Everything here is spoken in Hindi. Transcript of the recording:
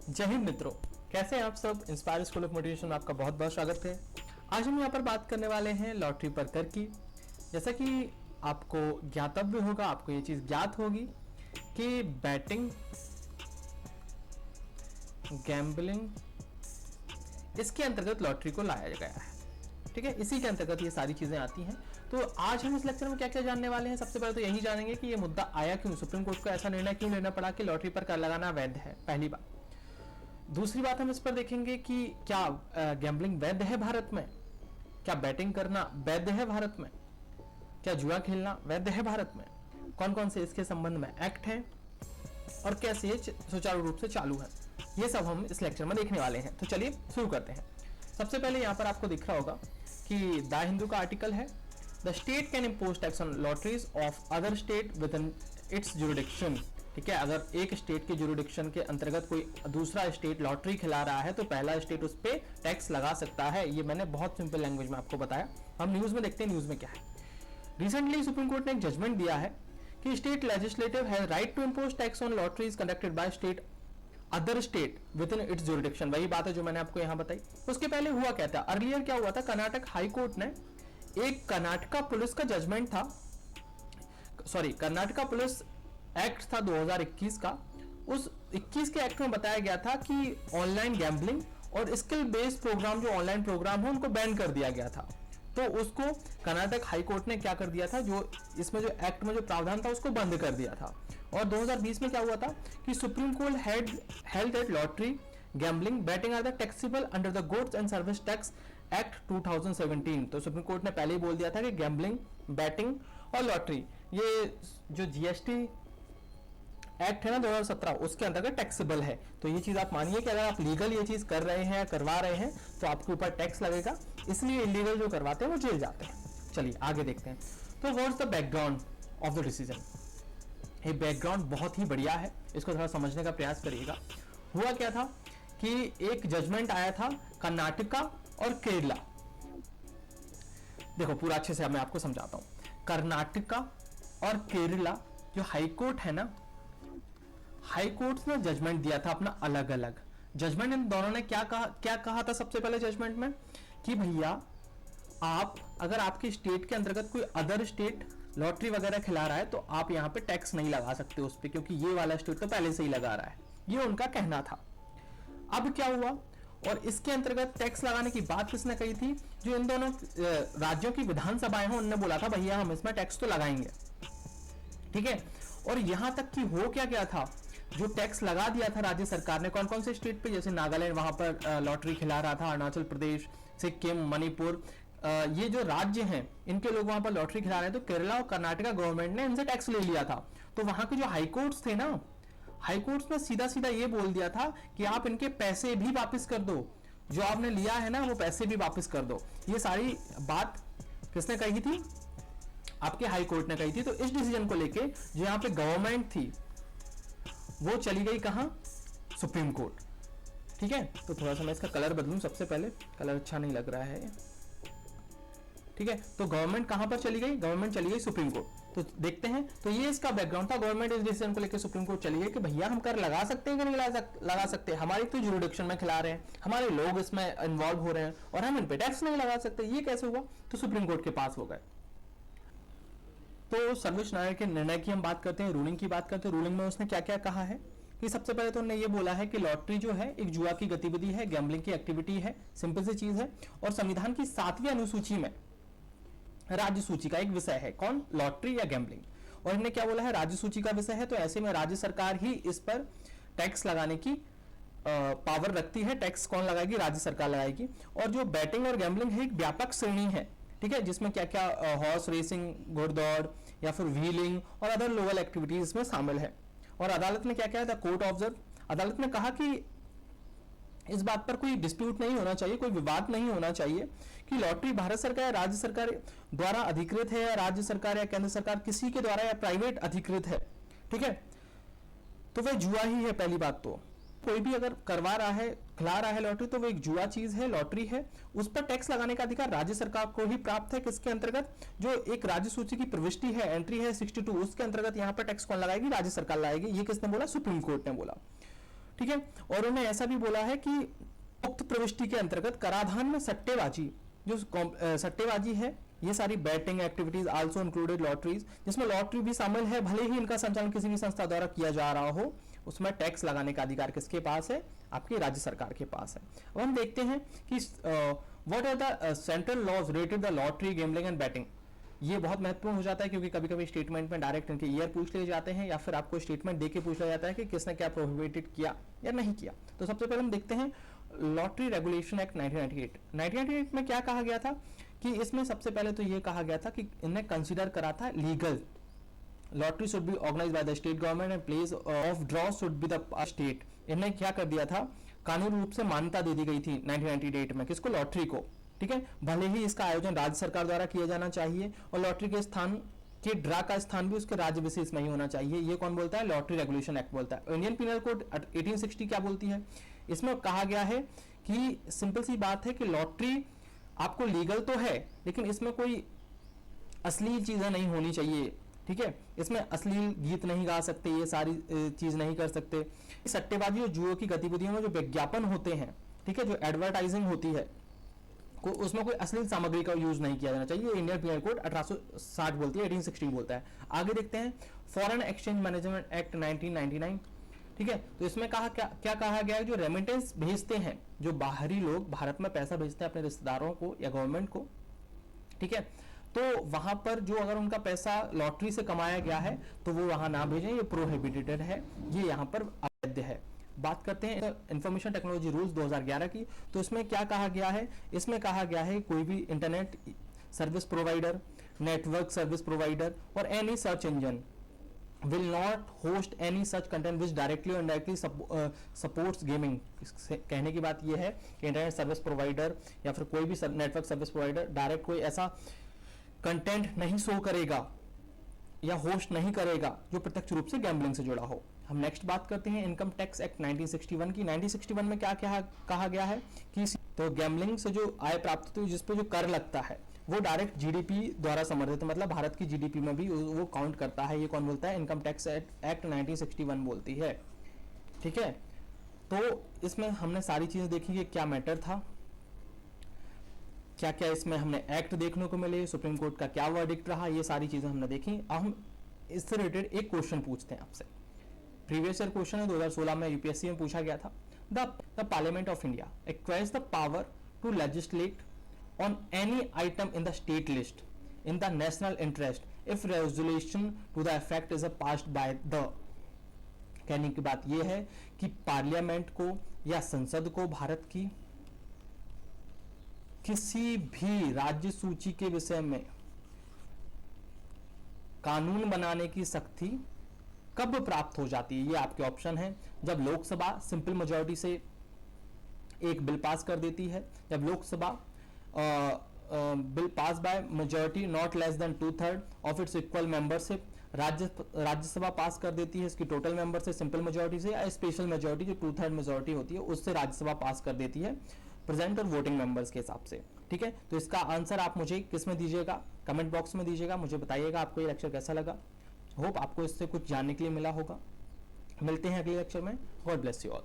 जय हिंद मित्रों, कैसे हैं आप सब। इंस्पायर स्कूल ऑफ मोटिवेशन में आपका बहुत बहुत स्वागत है। आज हम यहाँ पर बात करने वाले हैं लॉटरी पर कर की। जैसा कि आपको ज्ञातव्य होगा, आपको ये चीज़ ज्ञात होगी कि बैटिंग, गैम्बलिंग, इसके अंतर्गत लॉटरी को लाया गया है। ठीक है, इसी के अंतर्गत ये सारी चीज़ें आती हैं। तो आज हम इस लेक्चर में क्या क्या जानने वाले हैं। सबसे पहले तो यही जानेंगे कि ये मुद्दा आया क्यों, सुप्रीम कोर्ट को ऐसा निर्णय क्यों लेना पड़ा कि लॉटरी पर कर लगाना वैध है, पहली बात। दूसरी बात हम इस पर देखेंगे कि क्या गैम्बलिंग वैध है भारत में, क्या बैटिंग करना वैध है भारत में, क्या जुआ खेलना वैध है भारत में, कौन कौन से इसके संबंध में एक्ट हैं और कैसे ये सुचारू रूप से चालू है, ये सब हम इस लेक्चर में देखने वाले हैं। तो चलिए शुरू करते हैं। सबसे पहले यहाँ पर आपको दिख रहा होगा कि द हिंदू का आर्टिकल है, the state can impose tax on lotteries of other state within its jurisdiction. ठीक है, अगर एक स्टेट के जुरिडिक्शन के अंतर्गत कोई दूसरा स्टेट लॉटरी खिला रहा है तो पहला स्टेट उस पर टैक्स लगा सकता है। ये मैंने बहुत सिंपल लैंग्वेज में आपको बताया। हम न्यूज में देखते हैं न्यूज में क्या है। रिसेंटली सुप्रीम कोर्ट ने एक जजमेंट दिया है कि state legislative has right to impose tax on lotteries conducted by state other state within its jurisdiction. वही बात है जो मैंने आपको यहां बताई। उसके पहले हुआ क्या था, अर्लियर क्या हुआ था, कर्नाटक हाई कोर्ट ने एक कर्नाटका पुलिस का जजमेंट था, कर्नाटका पुलिस एक्ट था 2021 का। उस 21 के एक्ट में बताया गया था कि ऑनलाइन गैम्बलिंग और स्किल बेस्ड प्रोग्राम, जो ऑनलाइन प्रोग्राम है, उनको बैन कर दिया गया था। तो उसको कर्नाटक हाई कोर्ट ने क्या कर दिया था, जो इसमें जो एक्ट में जो प्रावधान था उसको बंद कर दिया था। और 2020 में क्या हुआ था कि supreme court held that lottery, gambling, betting are the taxable under the goods and service tax act 2017। तो सुप्रीम कोर्ट ने पहले ही बोल दिया था कि गैम्बलिंग, बैटिंग और लॉटरी, ये जो जीएसटी एक्ट है ना 2017, उसके अंतर्गत टैक्सेबल है। तो ये चीज आप मानिए कि अगर आप लीगल ये चीज कर रहे हैं, करवा रहे हैं, तो आपके ऊपर टैक्स लगेगा। इसलिए इलीगल जो करवाते हैं वो जेल जाते हैं। चलिए आगे देखते हैं। तो what's the background of the decision. ये बैकग्राउंड बहुत ही बढ़िया है, इसको थोड़ा समझने का प्रयास करिएगा। हुआ क्या था कि एक जजमेंट आया था कर्नाटका और केरला। देखो पूरा अच्छे से मैं आपको समझाता हूं। कर्नाटका और केरला जो हाई कोर्ट है ना, हाई कोर्ट ने जजमेंट दिया था अपना अलग अलग। जजमेंट इन दोनों ने क्या कहा था सबसे पहले जजमेंट में कि भैया आप, अगर आपके स्टेट के अंतर्गत कोई अदर स्टेट लॉटरी वगैरह खिला रहा है तो आप यहाँ पे टैक्स नहीं लगा सकते उस पर, क्योंकि ये वाला स्टेट तो पहले से ही लगा रहा है। ये उनका कहना था। अब क्या हुआ, और इसके अंतर्गत टैक्स लगाने की बात किसने कही थी, जो इन दोनों राज्यों की विधानसभाएं हैं, उन्होंने बोला था भैया हम इसमें टैक्स तो लगाएंगे। ठीक है, और यहां तक कि हो क्या गया था, जो टैक्स लगा दिया था राज्य सरकार ने, कौन कौन से स्टेट पे, जैसे नागालैंड वहां पर लॉटरी खिला रहा था, अरुणाचल प्रदेश, सिक्किम, मणिपुर, ये जो राज्य हैं इनके लोग वहां पर लॉटरी खिला रहे थे। तो केरला और कर्नाटका गवर्नमेंट ने इनसे टैक्स ले लिया था। तो वहां के जो हाई कोर्ट्स थे ना, हाई कोर्ट्स में सीधा सीधा ये बोल दिया था कि आप इनके पैसे भी वापस कर दो, जो आपने लिया है ना वो पैसे भी वापस कर दो। ये सारी बात किसने कही थी, आपके हाई कोर्ट ने कही थी। तो इस डिसीजन को लेके जो यहाँ पे गवर्नमेंट थी वो चली गई कहां, सुप्रीम कोर्ट। ठीक है, तो थोड़ा सा मैं इसका कलर बदलूं, सबसे पहले कलर अच्छा नहीं लग रहा है। ठीक है, तो गवर्नमेंट कहां पर चली गई, गवर्नमेंट चली गई सुप्रीम कोर्ट। तो देखते हैं, तो ये इसका बैकग्राउंड था। गवर्नमेंट इस डिसीजन को लेकर सुप्रीम कोर्ट चली गई कि भैया हम कर लगा सकते हैं कि नहीं लगा सकते, हमारी तो जुरिडिक्शन में खिला रहे हैं, हमारे लोग इसमें इन्वॉल्व हो रहे हैं और हम इन पे टैक्स नहीं लगा सकते, ये कैसे हुआ। तो सुप्रीम कोर्ट के पास हो गए। तो सर्वोच्च न्यायालय के निर्णय की हम बात करते हैं, रूलिंग की बात करते हैं। रूलिंग में उसने क्या क्या कहा है कि सबसे पहले तो उन्होंने ये बोला है कि लॉटरी जो है एक जुआ की गतिविधि है, गैम्बलिंग की एक्टिविटी है, सिंपल सी चीज है। और संविधान की 7वीं अनुसूची में राज्य सूची का एक विषय है, कौन, लॉटरी या गैम्बलिंग। और इन्होंने क्या बोला है, राज्य सूची का विषय है, तो ऐसे में राज्य सरकार ही इस पर टैक्स लगाने की पावर रखती है। टैक्स कौन लगाएगी, राज्य सरकार लगाएगी। और जो बैटिंग और गैम्बलिंग है एक व्यापक श्रेणी है। ठीक है, जिसमें क्या क्या हॉर्स रेसिंग, घुड़दौड़ या फिर व्हीलिंग और अदर लोकल एक्टिविटीज इसमें शामिल है। और अदालत ने क्या क्या था, कोर्ट ऑब्जर्व, अदालत ने कहा कि इस बात पर कोई डिस्प्यूट नहीं होना चाहिए, कोई विवाद नहीं होना चाहिए कि लॉटरी भारत सरकार या राज्य सरकार द्वारा अधिकृत है, या राज्य सरकार या केंद्र सरकार किसी के द्वारा या प्राइवेट अधिकृत है। ठीक है, तो वह जुआ ही है। पहली बात तो कोई भी अगर करवा रहा है, खिला रहा है लॉटरी, तो वो एक जुआ चीज है, लॉटरी है। उस पर टैक्स लगाने का अधिकार राज्य सरकार को ही प्राप्त है। किसके अंतर्गत, जो एक राज्य सूची की प्रविष्टि है, एंट्री है 62, उसके अंतर्गत यहाँ पर टैक्स कौन लगाएगी, राज्य सरकार लगाएगी। ये किसने बोला, सुप्रीम कोर्ट ने बोला। ठीक है। और उन्होंने ऐसा भी बोला है कि उक्त प्रविष्टि के अंतर्गत कराधान में सट्टेबाजी, जो सट्टेबाजी है, ये सारी batting activities also included lotteries, जिसमें लॉटरी भी शामिल है, भले ही इनका संचालन किसी भी संस्था द्वारा किया जा रहा हो, उसमें टैक्स लगाने का अधिकार किसके पास है? आपकी राज्य सरकार के पास है। अब हम देखते हैं कि what are the central laws related the lottery, gambling and betting. ये बहुत महत्वपूर्ण हो जाता है क्योंकि कभी कभी स्टेटमेंट में डायरेक्ट इनके ईयर पूछ लिए जाते हैं या फिर आपको स्टेटमेंट देके पूछ लिया जाता है कि किसने क्या प्रोहिबिटेड किया या नहीं किया। तो सबसे पहले हम देखते हैं लॉटरी रेगुलेशन एक्ट 1998। 1998 में क्या कहा गया था कि इसमें सबसे पहले तो ये कहा गया था कि इन्हें कंसीडर करा था legal, lottery should be organised by the state government and place of draw should be the state. इन्हें क्या कर दिया था, कानूनी रूप से मान्यता दे दी गई थी 1998 में, किसको? लॉटरी को। ठीक है, भले ही इसका आयोजन राज्य सरकार द्वारा किया जाना चाहिए और लॉटरी के स्थान के ड्रा का स्थान भी उसके राज्य विशेष में ही होना चाहिए। ये कौन बोलता है? लॉटरी रेगुलेशन एक्ट बोलता है। इंडियन पिनल कोड 1860 क्या बोलती है? इसमें कहा गया है कि सिंपल सी बात है कि लॉटरी आपको लीगल तो है लेकिन इसमें कोई अश्लील चीजें नहीं होनी चाहिए। ठीक है, इसमें अश्लील गीत नहीं गा सकते, ये सारी चीज नहीं कर सकते। सट्टेबाजी और जुए की गतिविधियों में जो विज्ञापन होते हैं, ठीक है, जो एडवर्टाइजिंग होती है, को उसमें कोई अश्लील सामग्री का यूज नहीं किया जाना चाहिए। इंडियन पिनल कोड 1860 बोलती है, 1860 बोलता है। आगे देखते हैं फॉरेन एक्सचेंज मैनेजमेंट एक्ट 1999। ठीक है, तो इसमें कहा क्या कहा गया है? जो रेमिटेंस भेजते हैं, जो बाहरी लोग भारत में पैसा भेजते हैं अपने रिश्तेदारों को या गवर्नमेंट को, ठीक है, तो वहां पर जो अगर उनका पैसा लॉटरी से कमाया गया है तो वो वहां ना भेजें, ये प्रोहिबिटेड है, ये यहाँ पर अवैध है। बात करते हैं इंफॉर्मेशन टेक्नोलॉजी रूल्स 2011 की, तो इसमें क्या कहा गया है? इसमें कहा गया है कोई भी internet service provider, network service provider और any search engine will not host any such content which directly or indirectly supports gaming। कहने की बात यह है कि इंटरनेट सर्विस प्रोवाइडर या फिर कोई भी नेटवर्क सर्विस प्रोवाइडर डायरेक्ट कोई ऐसा कंटेंट नहीं शो करेगा या होस्ट नहीं करेगा जो प्रत्यक्ष रूप से गैम्बलिंग से जुड़ा हो। हम नेक्स्ट बात करते हैं इनकम टैक्स एक्ट 1961 की। 1961 में क्या कहा गया है कि तो गैम्बलिंग से जो आय प्राप्त होती है, जिस पे जो कर लगता है, वो डायरेक्ट जीडीपी द्वारा समर्थित, मतलब भारत की जीडीपी में भी वो काउंट करता है। ये कौन बोलता है? इनकम टैक्स एक्ट 1961 बोलती है। ठीक है, तो इसमें हमने सारी चीजें देखी कि क्या मैटर था, क्या क्या इसमें हमने एक्ट देखने को मिले, सुप्रीम कोर्ट का क्या वर्डिक्ट रहा, ये सारी चीजें हमने देखी। अब हम इससे रिलेटेड एक क्वेश्चन पूछते हैं आपसे। प्रीवियस ईयर क्वेश्चन है, 2016 में यूपीएससी में पूछा गया था। The parliament of India acquires the power to legislate on any item in the state list in the national interest if resolution to the effect is passed by the। कहने की बात यह है कि पार्लियामेंट को या संसद को भारत की किसी भी राज्य सूची के विषय में कानून बनाने की शक्ति कब प्राप्त हो जाती है? ये आपके ऑप्शन है। जब लोकसभा सिंपल मेजॉरिटी से एक बिल पास कर देती है, जब Lok Sabha bill pass by majority not less than 2/3 of its equal membership, Rajya Sabha pass कर देती है इसकी टोटल मेंबर से सिंपल मेजॉरिटी से, या स्पेशल मेजॉरिटी जो 2/3 मेजॉरिटी होती है उससे राज्यसभा पास कर देती है प्रेजेंट और वोटिंग मेंबर्स के हिसाब से। ठीक है, तो इसका आंसर आप मुझे किस में दीजिएगा? कमेंट बॉक्स में दीजिएगा, मुझे बताइएगा आपको ये लेक्चर कैसा लगा। होप आपको इससे कुछ जानने के लिए मिला होगा। मिलते हैं अगले लेक्चर में। God bless you all.